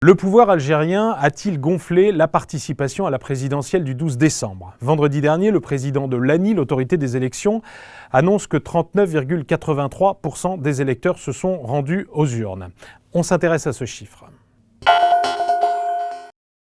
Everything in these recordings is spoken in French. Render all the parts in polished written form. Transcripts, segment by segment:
Le pouvoir algérien a-t-il gonflé la participation à la présidentielle du 12 décembre ? Vendredi dernier, le président de l'ANI, l'autorité des élections, annonce que 39,83% des électeurs se sont rendus aux urnes. On s'intéresse à ce chiffre.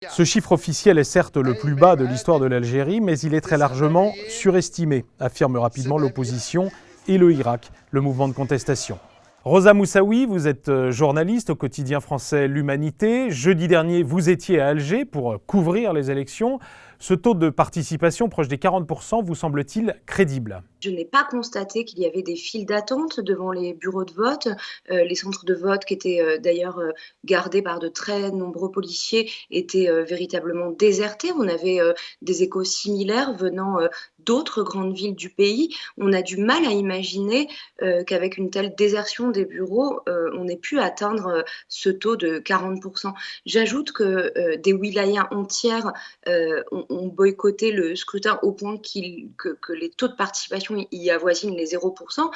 Ce chiffre officiel est certes le plus bas de l'histoire de l'Algérie, mais il est très largement surestimé, affirme rapidement l'opposition et le Hirak, le mouvement de contestation. Rosa Moussaoui, vous êtes journaliste au quotidien français L'Humanité. Jeudi dernier, vous étiez à Alger pour couvrir les élections. Ce taux de participation proche des 40% vous semble-t-il crédible ? Je n'ai pas constaté qu'il y avait des files d'attente devant les bureaux de vote. Les centres de vote, qui étaient d'ailleurs gardés par de très nombreux policiers, étaient véritablement désertés. On avait des échos similaires venant d'autres grandes villes du pays. On a du mal à imaginer qu'avec une telle désertion des bureaux, on ait pu atteindre ce taux de 40%. J'ajoute que des wilayas entières ont boycotté le scrutin au point que les taux de participation y avoisinent les 0%.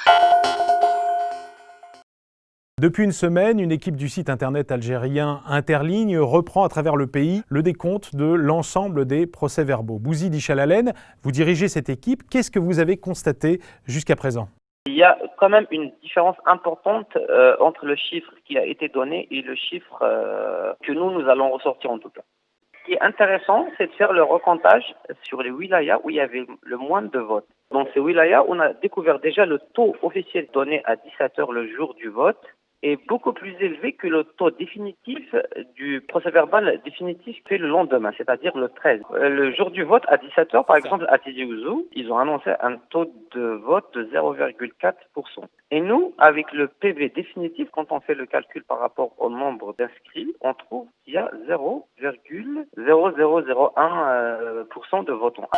Depuis une semaine, une équipe du site internet algérien Interligne reprend à travers le pays le décompte de l'ensemble des procès-verbaux. Bouzid Ichalalen, vous dirigez cette équipe. Qu'est-ce que vous avez constaté jusqu'à présent ? Il y a quand même une différence importante entre le chiffre qui a été donné et le chiffre que nous allons ressortir en tout cas. Ce qui est intéressant, c'est de faire le recomptage sur les wilayas où il y avait le moins de votes. Dans ces wilayas, on a découvert déjà le taux officiel donné à 17h le jour du vote est beaucoup plus élevé que le taux définitif du procès-verbal définitif fait le lendemain, c'est-à-dire le 13. Le jour du vote, à 17h, par exemple, à Tizi Ouzou, ils ont annoncé un taux de vote de 0,4%. Et nous, avec le PV définitif, quand on fait le calcul par rapport au nombre d'inscrits, on trouve qu'il y a 0,0001% de votants.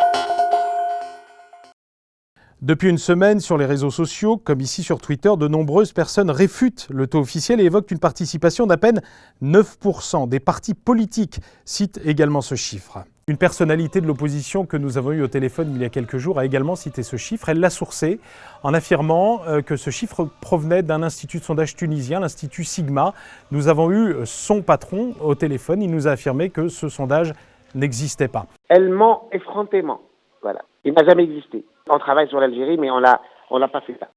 Depuis une semaine, sur les réseaux sociaux, comme ici sur Twitter, de nombreuses personnes réfutent le taux officiel et évoquent une participation d'à peine 9%. Des partis politiques citent également ce chiffre. Une personnalité de l'opposition que nous avons eue au téléphone il y a quelques jours a également cité ce chiffre. Elle l'a sourcé en affirmant que ce chiffre provenait d'un institut de sondage tunisien, l'Institut Sigma. Nous avons eu son patron au téléphone. Il nous a affirmé que ce sondage n'existait pas. Elle ment effrontément. Voilà. Il n'a jamais existé. On travaille sur l'Algérie, mais on l'a pas fait ça.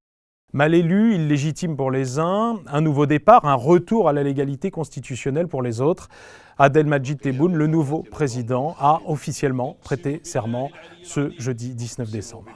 Mal élu, illégitime pour les uns, un nouveau départ, un retour à la légalité constitutionnelle pour les autres. Abdelmadjid Tebboune, le nouveau président, a officiellement prêté serment ce jeudi 19 décembre.